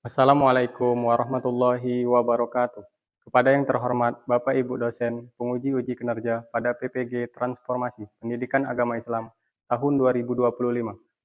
Assalamualaikum warahmatullahi wabarakatuh. Kepada yang terhormat Bapak Ibu dosen penguji uji kinerja pada PPG Transformasi Pendidikan Agama Islam tahun 2025.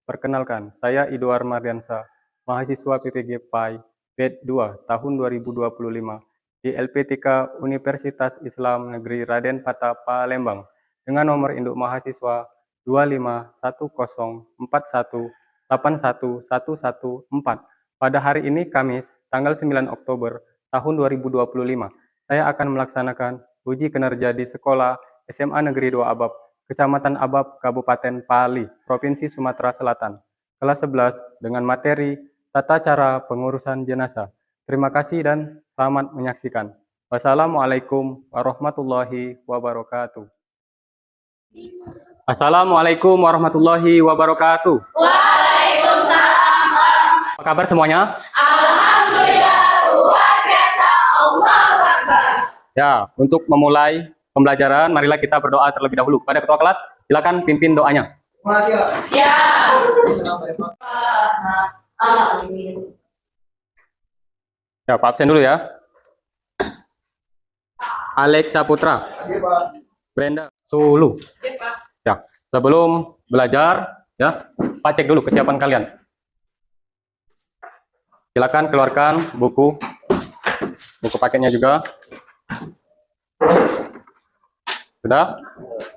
Perkenalkan, saya Idwar Mardiansa, mahasiswa PPG PAI BED 2 tahun 2025 di LPTK Universitas Islam Negeri Raden Patah Palembang dengan nomor induk mahasiswa 25141811114. Pada hari ini, Kamis, tanggal 9 Oktober tahun 2025, saya akan melaksanakan uji kinerja di Sekolah SMA Negeri 2 Abab, Kecamatan Abab, Kabupaten Pali, Provinsi Sumatera Selatan, kelas 11 dengan materi Tata Cara Pengurusan Jenazah. Terima kasih dan selamat menyaksikan. Wassalamualaikum warahmatullahi wabarakatuh. Assalamualaikum warahmatullahi wabarakatuh. Apa kabar semuanya? Alhamdulillah, luar biasa. Allahu Akbar. Ya, untuk memulai pembelajaran, marilah kita berdoa terlebih dahulu. Pada ketua kelas, silakan pimpin doanya. Siap. Amin. Ya, Pak absen dulu ya. Alex Saputra. Brenda Sulu. Ya, sebelum belajar, ya, Pak cek dulu kesiapan kalian. Silakan keluarkan buku paketnya juga. Sudah?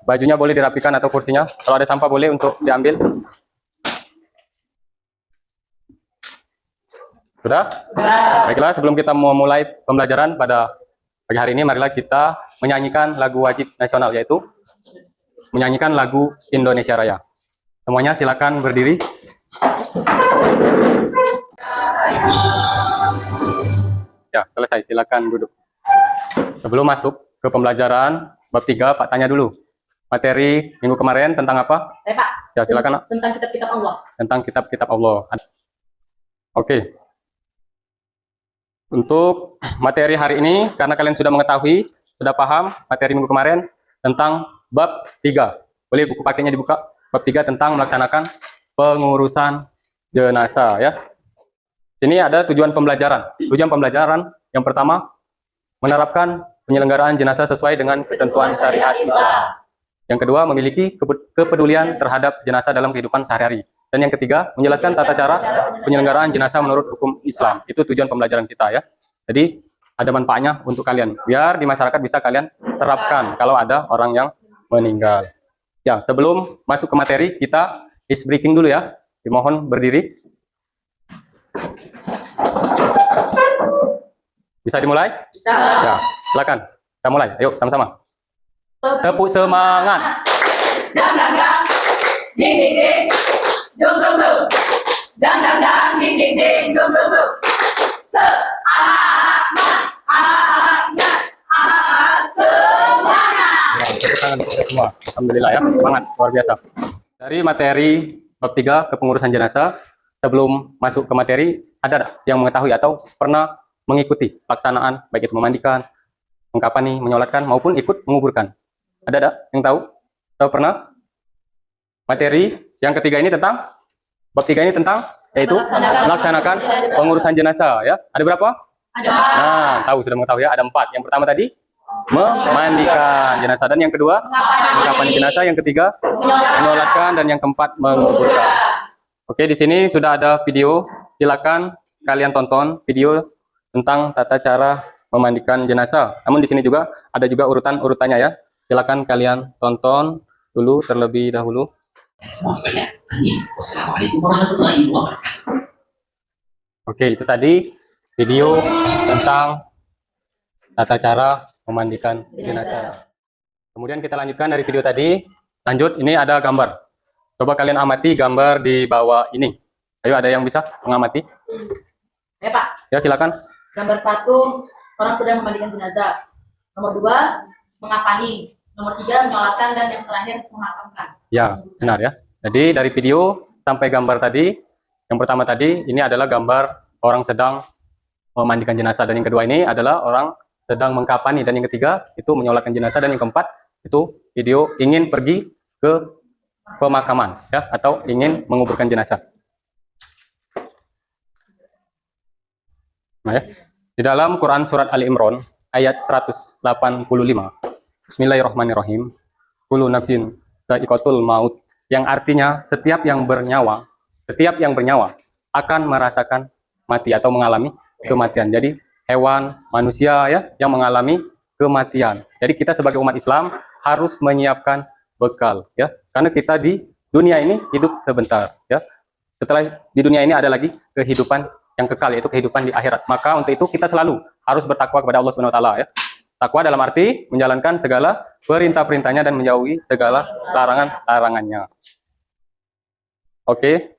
Bajunya boleh dirapikan atau kursinya. Kalau ada sampah boleh untuk diambil. Sudah? Baiklah, sebelum kita memulai pembelajaran pada pagi hari ini, marilah kita menyanyikan lagu wajib nasional, yaitu menyanyikan lagu Indonesia Raya. Semuanya silakan berdiri. Ya, selesai. Silakan duduk. Sebelum masuk ke pembelajaran bab 3, Pak tanya dulu. Materi minggu kemarin tentang apa? Pak. Ya, silakan. Tentang kitab-kitab Allah. Tentang kitab-kitab Allah. Oke. Untuk materi hari ini, karena kalian sudah mengetahui, sudah paham materi minggu kemarin tentang bab 3. Boleh buku paketnya dibuka. Bab 3 tentang melaksanakan pengurusan jenazah, ya. Ini ada tujuan pembelajaran. Tujuan pembelajaran yang pertama, menerapkan penyelenggaraan jenazah sesuai dengan ketentuan syariat Islam. Yang kedua, memiliki kepedulian terhadap jenazah dalam kehidupan sehari-hari. Dan yang ketiga, menjelaskan tata cara penyelenggaraan jenazah menurut hukum Islam. Itu tujuan pembelajaran kita, ya. Jadi ada manfaatnya untuk kalian. Biar di masyarakat bisa kalian terapkan kalau ada orang yang meninggal. Ya, sebelum masuk ke materi, kita is breaking dulu ya. Dimohon berdiri. Bisa dimulai? Bisa. Ya, silakan. Kita mulai. Ayo sama-sama. Tepuk semangat. Dang dang dang. Ding ding ding. Dung dung dung. Dang dang dang. Ding ding ding. Dung dung dung. Semangat. Tepuk tangan untuk kita semua. Alhamdulillah ya. Semangat. Luar biasa. Dari materi bab 3 kepengurusan jenazah, sebelum masuk ke materi, ada yang mengetahui atau pernah mengikuti pelaksanaan baik itu memandikan, mengkapani, menyolatkan maupun ikut menguburkan? Ada yang tahu? Tahu pernah? Materi yang ketiga ini tentang bab 3 ini tentang yaitu melaksanakan pengurusan jenazah, ya. Ada berapa? Ada. Nah, tahu sudah mengetahui ya, ada 4. Yang pertama tadi memandikan jenazah, dan yang kedua mengkapani jenazah, yang ketiga menyolatkan, dan yang keempat menguburkan. Oke, di sini sudah ada video. Silakan kalian tonton video tentang tata cara memandikan jenazah. Namun di sini juga ada juga urutannya ya. Silakan kalian tonton dulu terlebih dahulu. Wassalamualaikum warahmatullahi wabarakatuh. Oke, itu tadi video tentang tata cara memandikan jenazah. Kemudian kita lanjutkan dari video tadi. Lanjut, ini ada gambar. Coba kalian amati gambar di bawah ini. Ayo, ada yang bisa mengamati? Ya Pak. Ya, silakan. Gambar 1, orang sedang memandikan jenazah. Nomor 2, mengapani. Nomor 3, menyolatkan, dan yang terakhir memakamkan. Ya, benar ya. Jadi dari video sampai gambar tadi, yang pertama tadi ini adalah gambar orang sedang memandikan jenazah, dan yang kedua ini adalah orang sedang mengkapani, dan yang ketiga itu menyolatkan jenazah, dan yang keempat itu video ingin pergi ke pemakaman ya, atau ingin menguburkan jenazah. Nah, ya. Di dalam Quran surat Ali Imran ayat 185. Bismillahirrahmanirrahim. Kullu nafsin dha'iqatul maut, yang artinya setiap yang bernyawa akan merasakan mati atau mengalami kematian. Jadi hewan, manusia ya yang mengalami kematian. Jadi kita sebagai umat Islam harus menyiapkan bekal ya. Karena kita di dunia ini hidup sebentar ya. Setelah di dunia ini ada lagi kehidupan yang kekal, yaitu kehidupan di akhirat. Maka untuk itu kita selalu harus bertakwa kepada Allah Subhanahu wa taala ya. Takwa dalam arti menjalankan segala perintah-perintahnya dan menjauhi segala larangan-larangannya. Oke.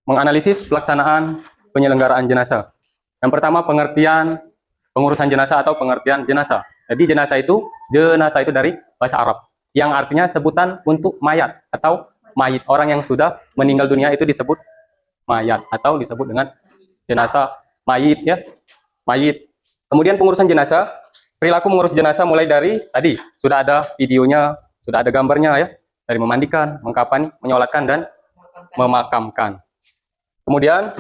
Menganalisis pelaksanaan penyelenggaraan jenazah. Yang pertama, pengertian pengurusan jenazah atau pengertian jenazah. Jadi jenazah itu dari bahasa Arab yang artinya sebutan untuk mayat atau mayit. Orang yang sudah meninggal dunia itu disebut mayat atau disebut dengan jenazah, mayit ya. Mayit. Kemudian pengurusan jenazah, perilaku mengurus jenazah mulai dari tadi sudah ada videonya, sudah ada gambarnya ya. Dari memandikan, mengkafani, menyolatkan dan memakamkan. Kemudian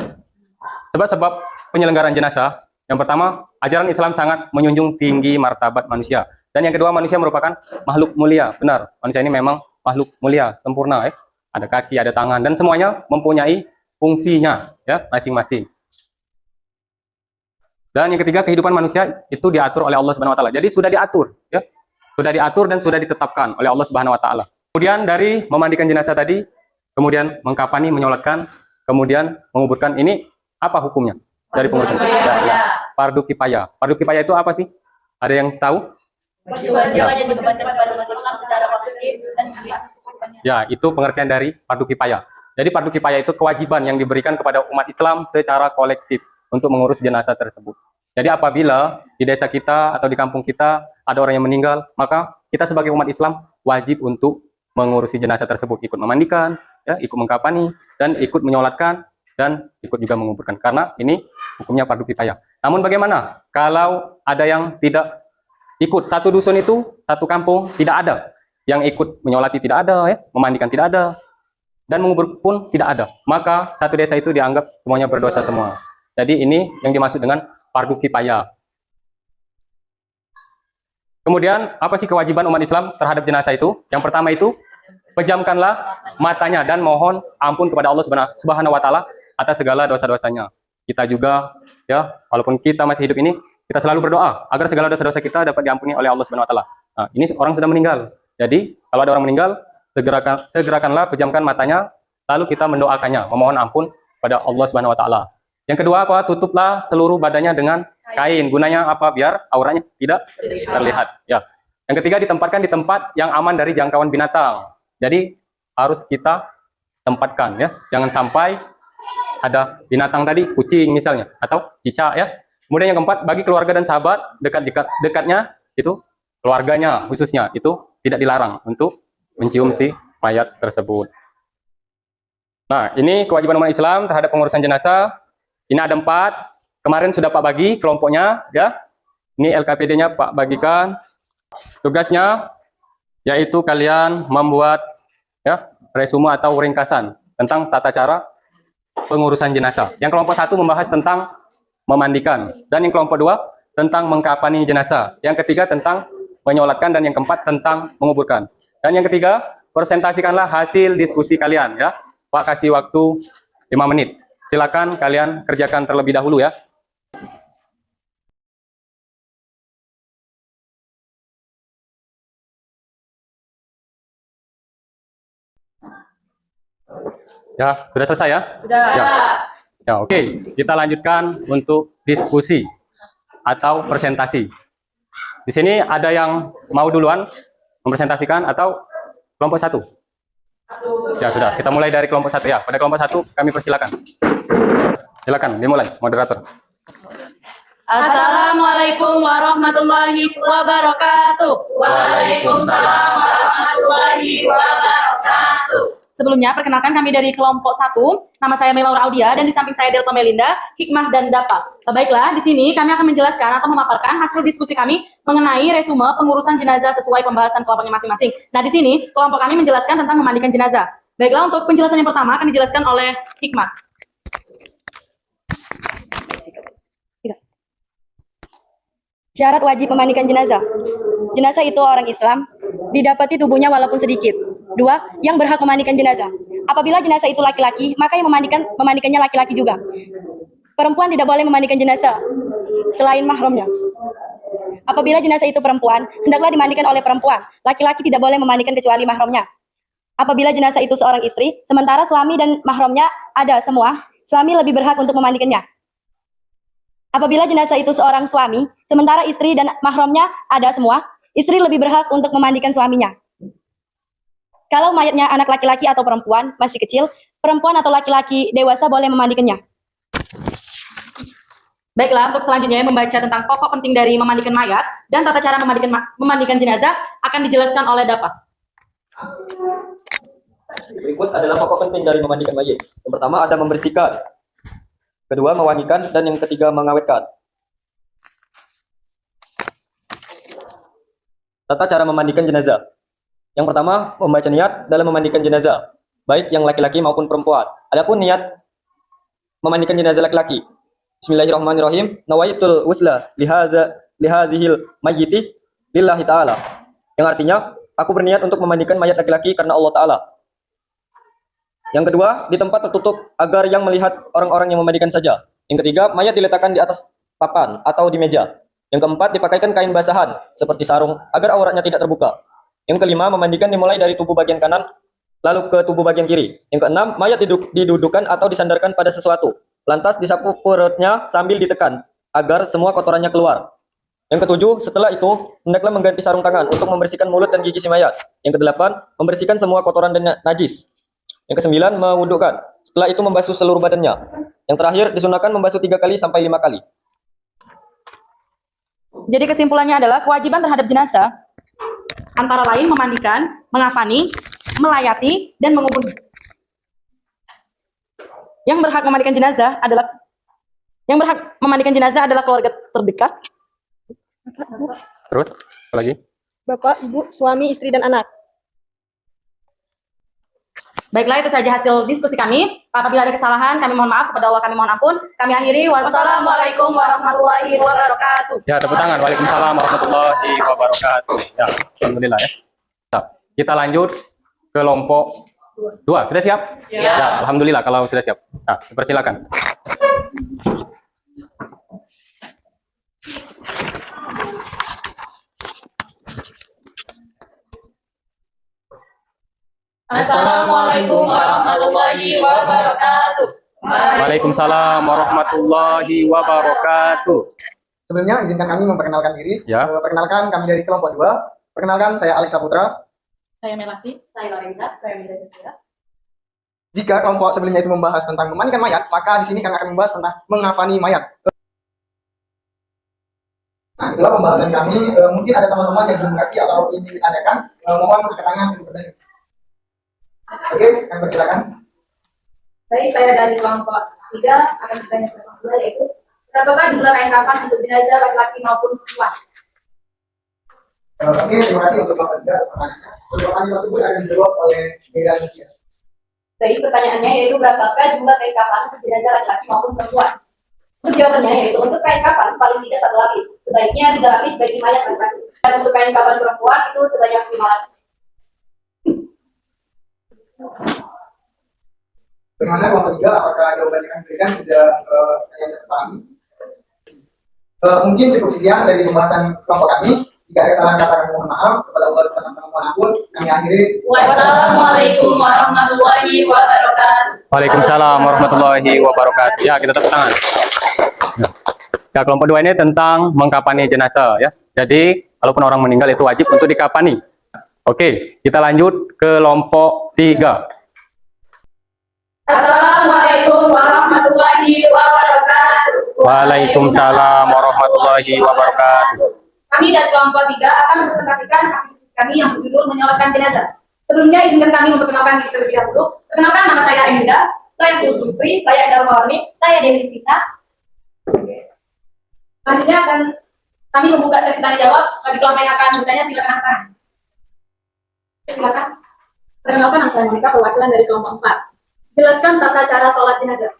sebab-sebab penyelenggaraan jenazah. Yang pertama, ajaran Islam sangat menjunjung tinggi martabat manusia. Dan yang kedua, manusia merupakan makhluk mulia. Benar, manusia ini memang makhluk mulia, sempurna ya. Ada kaki, ada tangan dan semuanya mempunyai fungsinya ya masing-masing. Dan yang ketiga, kehidupan manusia itu diatur oleh Allah Subhanahu wa taala. Jadi sudah diatur ya. Sudah diatur dan sudah ditetapkan oleh Allah Subhanahu wa taala. Kemudian dari memandikan jenazah tadi, kemudian mengkafani, menyolatkan, kemudian menguburkan, ini apa hukumnya? Dari pengurusan fardu kifayah. Fardu kifayah itu apa sih? Ada yang tahu? Kewajiban yang dibebankan pada umat Islam secara kolektif dan di asas kewajibannya. Ya, itu pengertian dari fardu kifayah. Jadi fardu kifayah itu kewajiban yang diberikan kepada umat Islam secara kolektif untuk mengurus jenazah tersebut. Jadi apabila di desa kita atau di kampung kita ada orang yang meninggal, maka kita sebagai umat Islam wajib untuk mengurusi jenazah tersebut, ikut memandikan, ya, ikut mengkafani, dan ikut menyolatkan, dan ikut juga menguburkan. Karena ini hukumnya fardu kifayah. Namun bagaimana kalau ada yang tidak ikut? Satu dusun itu, satu kampung tidak ada yang ikut menyolati, tidak ada ya, memandikan tidak ada, dan mengubur pun tidak ada. Maka satu desa itu dianggap semuanya berdosa semua. Jadi ini yang dimaksud dengan fardu kifayah. Kemudian apa sih kewajiban umat Islam terhadap jenazah itu? Yang pertama itu, pejamkanlah matanya dan mohon ampun kepada Allah Subhanahu wa taala atas segala dosa-dosanya. Kita juga ya, walaupun kita masih hidup ini, kita selalu berdoa agar segala dosa-dosa kita dapat diampuni oleh Allah Subhanahu wa taala. Nah, ini orang sudah meninggal. Jadi, kalau ada orang meninggal, segerakanlah pejamkan matanya, lalu kita mendoakannya, memohon ampun pada Allah Subhanahu wa taala. Yang kedua apa? Tutuplah seluruh badannya dengan kain. Gunanya apa? Biar auranya tidak terlihat. Ya. Yang ketiga, ditempatkan di tempat yang aman dari jangkauan binatang. Jadi harus kita tempatkan ya. Jangan sampai ada binatang tadi, kucing misalnya atau cicak ya. Kemudian yang keempat, bagi keluarga dan sahabat dekatnya itu, keluarganya khususnya itu tidak dilarang untuk mencium si mayat tersebut. Nah, ini kewajiban umat Islam terhadap pengurusan jenazah. Ini ada 4. Kemarin sudah Pak bagi kelompoknya, ya. Ini LKPD-nya Pak bagikan. Tugasnya yaitu kalian membuat ya resume atau ringkasan tentang tata cara pengurusan jenazah. Yang kelompok 1 membahas tentang memandikan, dan yang kelompok 2 tentang mengkafani jenazah. Yang ketiga tentang menyolatkan, dan yang keempat tentang menguburkan. Dan yang ketiga, presentasikanlah hasil diskusi kalian ya. Pak kasih waktu 5 menit. Silakan kalian kerjakan terlebih dahulu ya. Ya, sudah selesai ya? Sudah. Ya, oke. Kita lanjutkan untuk diskusi atau presentasi. Di sini ada yang mau duluan mempresentasikan atau kelompok 1? Ya sudah, kita mulai dari kelompok 1 ya. Pada kelompok 1 kami persilakan. Silakan dimulai, moderator. Assalamualaikum warahmatullahi wabarakatuh. Waalaikumsalam warahmatullahi wabarakatuh. Sebelumnya, perkenalkan kami dari kelompok 1. Nama saya Melaura Audia dan di samping saya Delpa Melinda, Hikmah dan Dapa. Baiklah, di sini kami akan menjelaskan atau memaparkan hasil diskusi kami mengenai resume pengurusan jenazah sesuai pembahasan kelompoknya masing-masing. Nah, di sini kelompok kami menjelaskan tentang memandikan jenazah. Baiklah, untuk penjelasan yang pertama akan dijelaskan oleh Hikmah. Syarat wajib memandikan jenazah. Jenazah itu orang Islam, didapati tubuhnya walaupun sedikit. 2, yang berhak memandikan jenazah. Apabila jenazah itu laki-laki, maka yang memandikannya laki-laki juga. Perempuan tidak boleh memandikan jenazah selain mahramnya. Apabila jenazah itu perempuan, hendaklah dimandikan oleh perempuan. Laki-laki tidak boleh memandikan kecuali mahramnya. Apabila jenazah itu seorang istri, sementara suami dan mahramnya ada semua, suami lebih berhak untuk memandikannya. Apabila jenazah itu seorang suami, sementara istri dan mahramnya ada semua, istri lebih berhak untuk memandikan suaminya. Kalau mayatnya anak laki-laki atau perempuan masih kecil, perempuan atau laki-laki dewasa boleh memandikannya. Baiklah, untuk selanjutnya membaca tentang pokok penting dari memandikan mayat dan tata cara memandikan jenazah akan dijelaskan oleh Dapa. Berikut adalah pokok penting dari memandikan mayit. Yang pertama ada membersihkan, kedua mewangikan, dan yang ketiga mengawetkan. Tata cara memandikan jenazah. Yang pertama, membaca niat dalam memandikan jenazah, baik yang laki-laki maupun perempuan. Adapun niat memandikan jenazah laki-laki, Bismillahirrahmanirrahim, nawaitul usla lihazihil mayyiti lillahi ta'ala. Yang artinya, aku berniat untuk memandikan mayat laki-laki karena Allah Ta'ala. Yang kedua, di tempat tertutup agar yang melihat orang-orang yang memandikan saja. Yang ketiga, mayat diletakkan di atas papan atau di meja. Yang keempat, dipakaikan kain basahan seperti sarung agar auratnya tidak terbuka. Yang kelima, memandikan dimulai dari tubuh bagian kanan lalu ke tubuh bagian kiri. Yang keenam, mayat didudukan atau disandarkan pada sesuatu. Lantas disapu perutnya sambil ditekan agar semua kotorannya keluar. Yang ketujuh, setelah itu hendaklah mengganti sarung tangan untuk membersihkan mulut dan gigi si mayat. Yang kedelapan, membersihkan semua kotoran dan najis. Yang kesembilan, mewudukan. Setelah itu membasuh seluruh badannya. Yang terakhir, disunahkan membasuh 3 kali sampai 5 kali. Jadi kesimpulannya adalah kewajiban terhadap jenazah antara lain memandikan, mengafani, melayati, dan mengubur. Yang berhak memandikan jenazah adalah keluarga terdekat. Terus, apa lagi? Bapak, ibu, suami, istri, dan anak. Baiklah, itu saja hasil diskusi kami. Apabila ada kesalahan, kami mohon maaf. Kepada Allah kami mohon ampun. Kami akhiri. Wassalamualaikum warahmatullahi wabarakatuh. Ya, tepuk tangan. Waalaikumsalam warahmatullahi wabarakatuh. Ya, alhamdulillah ya. Nah, kita lanjut ke kelompok 2. Sudah siap? Ya, alhamdulillah kalau sudah siap. Nah, dipersilakan. Assalamualaikum warahmatullahi wabarakatuh. Waalaikumsalam warahmatullahi wabarakatuh. Sebelumnya izinkan kami memperkenalkan diri. Ya. Perkenalkan kami dari kelompok 2. Perkenalkan saya Alex Saputra. Saya Melasi, saya Lorenza, saya Mida Cecilia. Jika kelompok sebelumnya itu membahas tentang memandikan mayat, maka di sini kami akan membahas tentang mengafani mayat. Nah, itulah pembahasan kami. Mungkin ada teman-teman yang belum mengerti atau ingin ditanyakan, mohon keterangan di bertanya. Oke, kami persilakan. Baik, saya dari kelompok 3 akan bertanya ke kelompok 2, yaitu berapakah jumlah kain kafan untuk jenazah laki-laki maupun perempuan? Oke, terima kasih untuk kelompok 3. Pertanyaan tersebut akan dijawab oleh Mida Cecilia. Baik, pertanyaannya yaitu berapakah jumlah kain kafan untuk jenazah laki-laki maupun perempuan? Untuk jawabannya yaitu untuk kain kafan paling tidak 1 lapis, sebaiknya 3 lapis bagi mayat laki-laki. Dan untuk kain kafan perempuan itu sebanyak 5 lapis. Bagaimana kelompok 3? Apakah jawaban yang diberikan sudah saya terpahami? Mungkin cukup sekian dari pembahasan kelompok kami. Jika ada kesalahan kata kami mohon maaf. Kepada Allah kita sama-sama mohon ampun. Kami akhiri. Wassalamualaikum warahmatullahi wabarakatuh. Waalaikumsalam warahmatullahi wabarakatuh. Ya, kita tepuk tangan. Ya, kelompok 2 ini tentang mengkafani jenazah ya. Jadi, kalaupun orang meninggal itu wajib untuk dikafani. Oke, kita lanjut ke kelompok 3. Assalamualaikum warahmatullahi wabarakatuh. Waalaikumsalam warahmatullahi wabarakatuh. Kami dari kelompok 3 akan mempresentasikan hasil diskusi kami yang berjudul menyolatkan jenazah. Sebelumnya izinkan kami memperkenalkan diri terlebih dahulu. Perkenalkan, nama saya Emida, saya Sulsuri, saya Darma Warni, saya Dewi Vita. Selanjutnya akan kami membuka sesi tanya jawab. Bagi kelompok yang akan bertanya silakan angkat tangan. Silakan. Perkenalkan, nama saya Monika, perwakilan dari kelompok 4. Jelaskan tata cara sholat jenazah.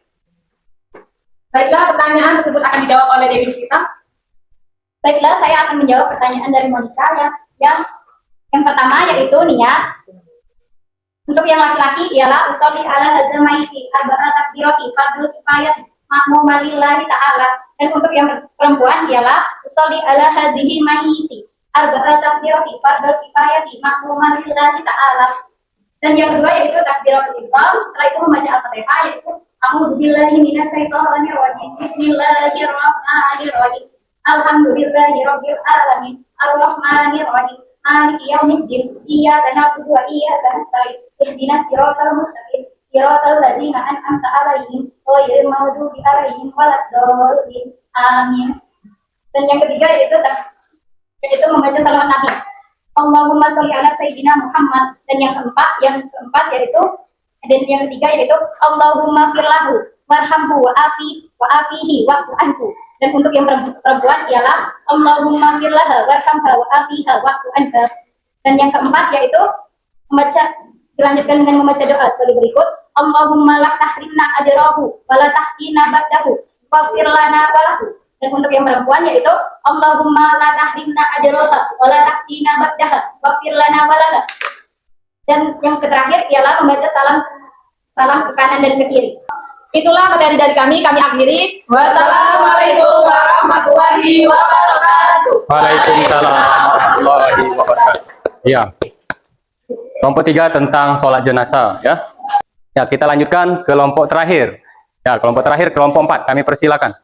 Baiklah, pertanyaan tersebut akan dijawab oleh Dewi Vita. Baiklah, saya akan menjawab pertanyaan dari Monica yang pertama yaitu niat. Untuk yang laki-laki ialah usolli ala hadzal maiti arba'a takbirati fardhu kifayah ma'muman lillahi ta'ala. Dan untuk yang perempuan ialah usolli ala hadzihi maiti arba'a takbirati fardhu kifayah ma'muman lillahi ta'ala. Dan yang kedua yaitu takbiratul ihram. Setelah itu membaca Al-Fatihah yaitu a'udzubillahi minasyaitonir rajim. Bismillahirrahmanirrahim. Alhamdulillahi rabbil alamin. Arrahmanir rahim. Maliki yaumiddin. Iyyaka na'budu wa iyyaka nasta'in. Ihdinas siratal mustaqim. Siratal ladzina an'amta 'alaihim ghairil maghdubi 'alaihim waladdallin. Amin. Dan yang ketiga yaitu membaca salawat Nabi. Allahumma sholli ala sayyidina Muhammad. Dan yang keempat yaitu Allahumma firlahu warhamhu wa afihi wa'fu anhu. Dan untuk yang perempuan ialah Allahumma firlaha warhamha wa afiha wa'fu anha. Dan yang keempat yaitu dilanjutkan dengan membaca doa sebagai berikut. Allahumma la tahrimna ajrahu wa la tahtina ba'dahu waghfir lana wa lahu. Dan untuk yang perempuan yaitu Allahumma la tahrimna ajraha wa la tahtina ba'daha waghfir lana wa laha. Dan yang terakhir ialah membaca salam ke kanan dan ke kiri. Itulah materi dari kami akhiri. Wassalamualaikum warahmatullahi wabarakatuh. Waalaikumsalam warahmatullahi wabarakatuh. Iya. Kelompok 3 tentang sholat jenazah ya. Ya, kita lanjutkan kelompok terakhir. Ya, kelompok terakhir kelompok 4. Kami persilakan.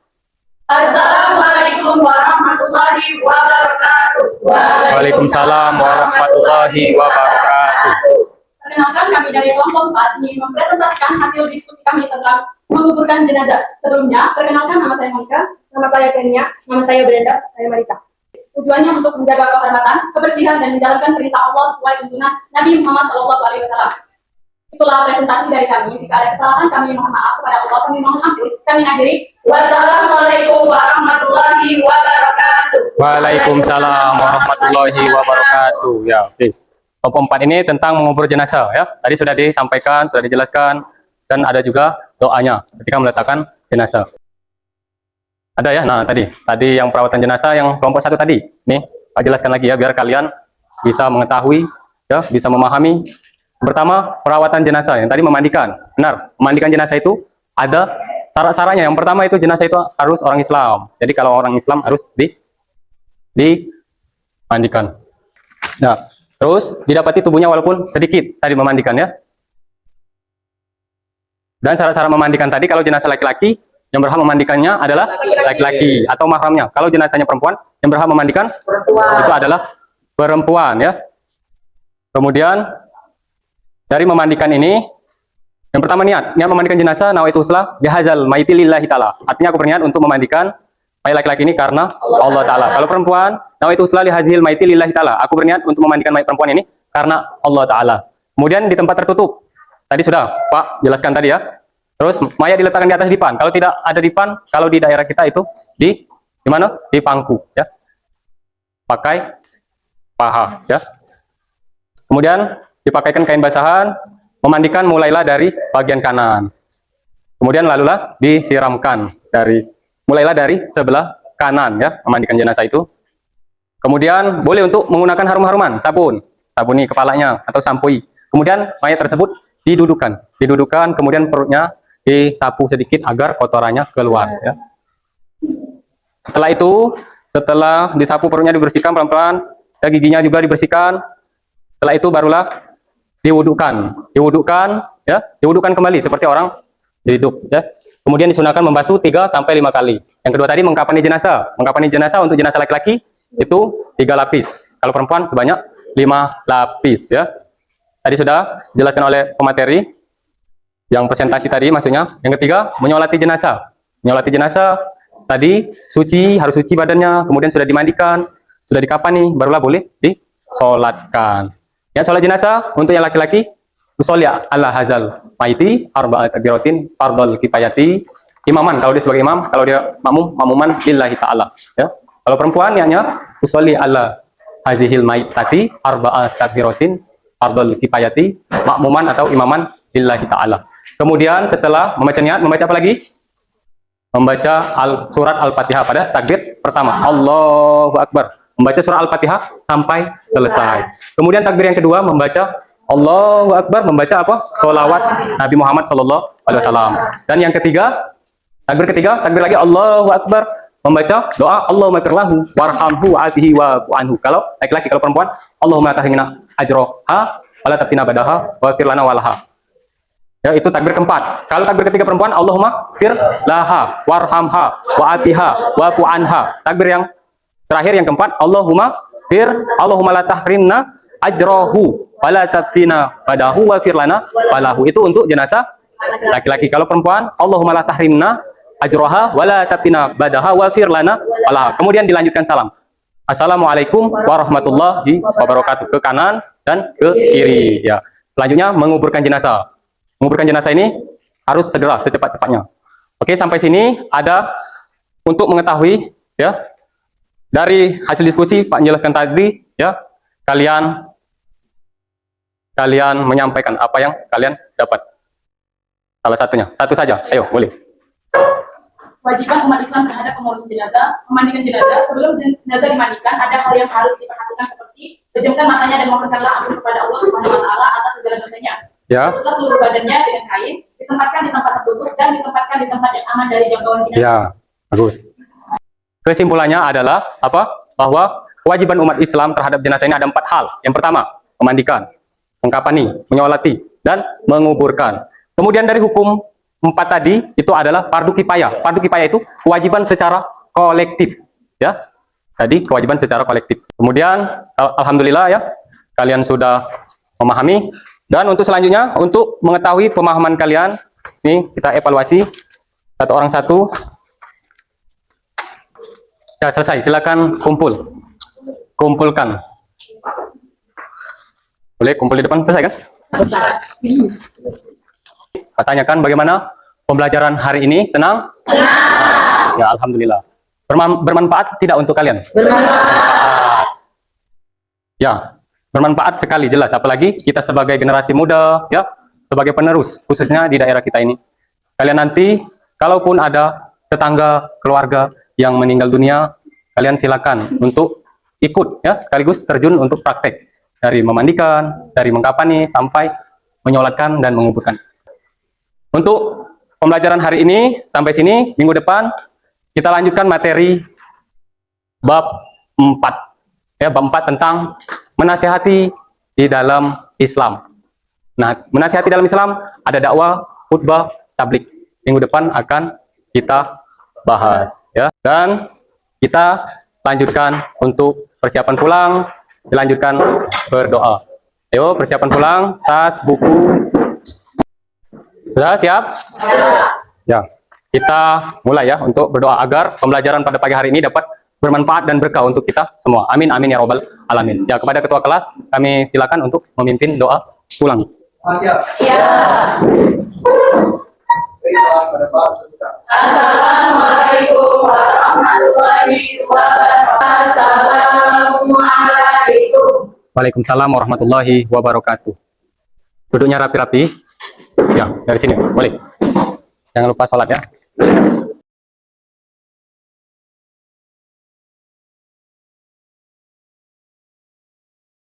Assalamualaikum warahmatullahi wabarakatuh. Waalaikumsalam warahmatullahi wabarakatuh. Perkenalkan, kami dari kelompok 4 ingin mempresentasikan hasil diskusi kami tentang menguburkan jenazah. Sebelumnya, perkenalkan, nama saya Monica, nama saya Kenia, nama saya Brenda, saya Marika. Tujuannya untuk menjaga kehormatan, kebersihan, dan menjalankan perintah Allah sesuai tuntunan Nabi Muhammad SAW. Itulah presentasi dari kami. Jika ada kesalahan, kami mohon maaf kepada Allah. Kami mohon ampun. Kami akhiri. Wassalamualaikum warahmatullahi wabarakatuh. Waalaikumsalam warahmatullahi wabarakatuh. Ya, oke. Kelompok 4 ini tentang mengubur jenazah ya. Tadi sudah disampaikan, sudah dijelaskan, dan ada juga doanya ketika meletakkan jenazah. Ada ya? Nah, tadi yang perawatan jenazah yang kelompok 1 tadi. Nih, Pak jelaskan lagi ya biar kalian bisa mengetahui ya, bisa memahami. Pertama, perawatan jenazah yang tadi memandikan. Benar, memandikan jenazah itu ada syarat-syaratnya. Yang pertama itu jenazah itu harus orang Islam. Jadi kalau orang Islam harus dimandikan. Nah, terus didapati tubuhnya walaupun sedikit tadi memandikan ya. Dan syarat-syarat memandikan tadi kalau jenazah laki-laki yang berhak memandikannya adalah laki-laki atau mahramnya. Kalau jenazahnya perempuan yang berhak memandikan itu adalah perempuan ya. Kemudian dari memandikan ini yang pertama niat memandikan jenazah nawaitu uslah bihadzal maiti lillahi ta'ala. Artinya aku berniat untuk memandikan mayat laki-laki ini karena Allah Ta'ala. Kalau perempuan, nawaitu uslah lihadzil maiti lillahi ta'ala. Aku berniat untuk memandikan mayat perempuan ini karena Allah Ta'ala. Kemudian di tempat tertutup. Tadi sudah Pak jelaskan tadi ya. Terus mayat diletakkan di atas dipan. Kalau tidak ada dipan, kalau di daerah kita itu di mana? Di pangku ya. Pakai paha ya. Kemudian dipakaikan kain basahan, memandikan mulailah dari bagian kanan. Kemudian lalulah disiramkan mulailah dari sebelah kanan ya, memandikan jenazah itu. Kemudian boleh untuk menggunakan harum-haruman, sabuni kepalanya atau sampui. Kemudian mayat tersebut didudukan, kemudian perutnya disapu sedikit agar kotorannya keluar ya. Setelah disapu perutnya dibersihkan pelan-pelan, giginya juga dibersihkan. Setelah itu barulah diwudukan kembali seperti orang hidup ya. Kemudian disunahkan membasuh 3 sampai 5 kali. Yang kedua tadi mengkafani jenazah. Mengkafani jenazah untuk jenazah laki-laki itu 3 lapis. Kalau perempuan sebanyak 5 lapis ya. Tadi sudah dijelaskan oleh pemateri yang presentasi tadi maksudnya. Yang ketiga, menyolati jenazah. Menyolati jenazah tadi harus suci badannya, kemudian sudah dimandikan, sudah dikafani, barulah boleh disolatkan. Ya, sholat jenazah untuk yang laki-laki usolli ala hadzal maiti arba'at takbiratin fardhul kifayati imaman kalau dia sebagai imam, kalau dia makmuman lillahi ta'ala ya. Kalau perempuan niatnya usolli ala hazihil maitati arba'at takbiratin fardhul kifayati makmuman atau imaman lillahi ta'ala. Kemudian setelah membaca niat, membaca apa lagi? Membaca surat Al-Fatihah pada takbir pertama, Allahu Akbar. Membaca surah Al-Fatihah sampai selesai. Kemudian takbir yang kedua membaca Allahu Akbar, membaca apa? Sholawat Nabi Muhammad SAW. Dan yang ketiga, takbir lagi Allahu Akbar, membaca doa Allahumma firlahu warhamhu wa'afihi wa'fu anhu. Kalau laki-laki, kalau perempuan, Allahumma tahrimna ajroha wala taftina badaha wa firlana walaha. Ya, itu takbir keempat. Kalau takbir ketiga perempuan, Allahumma firlaha warhamha wa'afiha wa'fu anha. Takbir yang terakhir yang keempat, Allahumma la tahrimna ajrohu wala taftina badahu wa firlana walahu. Itu untuk jenazah laki-laki. Kalau perempuan, Allahumma la tahrimna ajroha wala taftina badaha wa firlana walaha. Kemudian dilanjutkan salam. Assalamualaikum warahmatullahi wabarakatuh. Ke kanan dan ke kiri. Ya. Selanjutnya menguburkan jenazah. Menguburkan jenazah ini harus segera, secepat-cepatnya. Oke, sampai sini ada untuk mengetahui ya dari hasil diskusi Pak menjelaskan tadi ya, kalian menyampaikan apa yang kalian dapat. Salah satunya, satu saja. Ayo, boleh. Kewajiban umat Islam terhadap pengurusan jenazah, memandikan jenazah. Sebelum jenazah dimandikan, ada hal yang harus diperhatikan seperti pejamkan matanya dan memohonkanlah ampun kepada Allah Subhanahu wa taala atas segala dosanya. Ya. Tutuplah seluruh badannya dengan kain, ditempatkan di tempat tertutup dan ditempatkan di tempat yang aman dari jangkauan binatang. Ya, bagus. Kesimpulannya adalah apa? Bahwa kewajiban umat Islam terhadap jenazah ini ada 4 hal. Yang pertama, memandikan, mengkafani, menyolati, dan menguburkan. Kemudian dari hukum 4 tadi itu adalah fardu kifayah. Fardu kifayah itu kewajiban secara kolektif, ya. Tadi kewajiban secara kolektif. Kemudian alhamdulillah ya, kalian sudah memahami. Dan untuk selanjutnya, untuk mengetahui pemahaman kalian, ini kita evaluasi satu orang satu. Ya, selesai. Silakan kumpulkan. Boleh kumpul di depan, selesai kan? Tanyakan bagaimana pembelajaran hari ini? Senang? Senang. Ya, alhamdulillah. Bermanfaat tidak untuk kalian? Bermanfaat. Ya, bermanfaat sekali, jelas. Apalagi kita sebagai generasi muda, ya, sebagai penerus, khususnya di daerah kita ini. Kalian nanti, kalaupun ada tetangga, keluarga yang meninggal dunia, kalian silakan untuk ikut, ya, sekaligus terjun untuk praktek. Dari memandikan, dari mengkafani, sampai menyolatkan dan menguburkan. Untuk pembelajaran hari ini sampai sini. Minggu depan kita lanjutkan materi bab 4. Ya, bab 4 tentang menasihati di dalam Islam. Nah, menasihati dalam Islam ada dakwah, khutbah, tablik. Minggu depan akan kita bahas ya. Dan kita lanjutkan untuk persiapan pulang, dilanjutkan berdoa. Ayo persiapan pulang, tas, buku. Sudah siap? Ya, kita mulai ya untuk berdoa agar pembelajaran pada pagi hari ini dapat bermanfaat dan berkah untuk kita semua. Amin, amin ya robbal alamin. Ya, kepada ketua kelas kami silakan untuk memimpin doa pulang. Siap. Siap. Assalamualaikum warahmatullahi wabarakatuh. Assalamualaikum. Waalaikumsalam warahmatullahi wabarakatuh. Duduknya rapi-rapi. Ya, dari sini boleh. Jangan lupa sholat ya.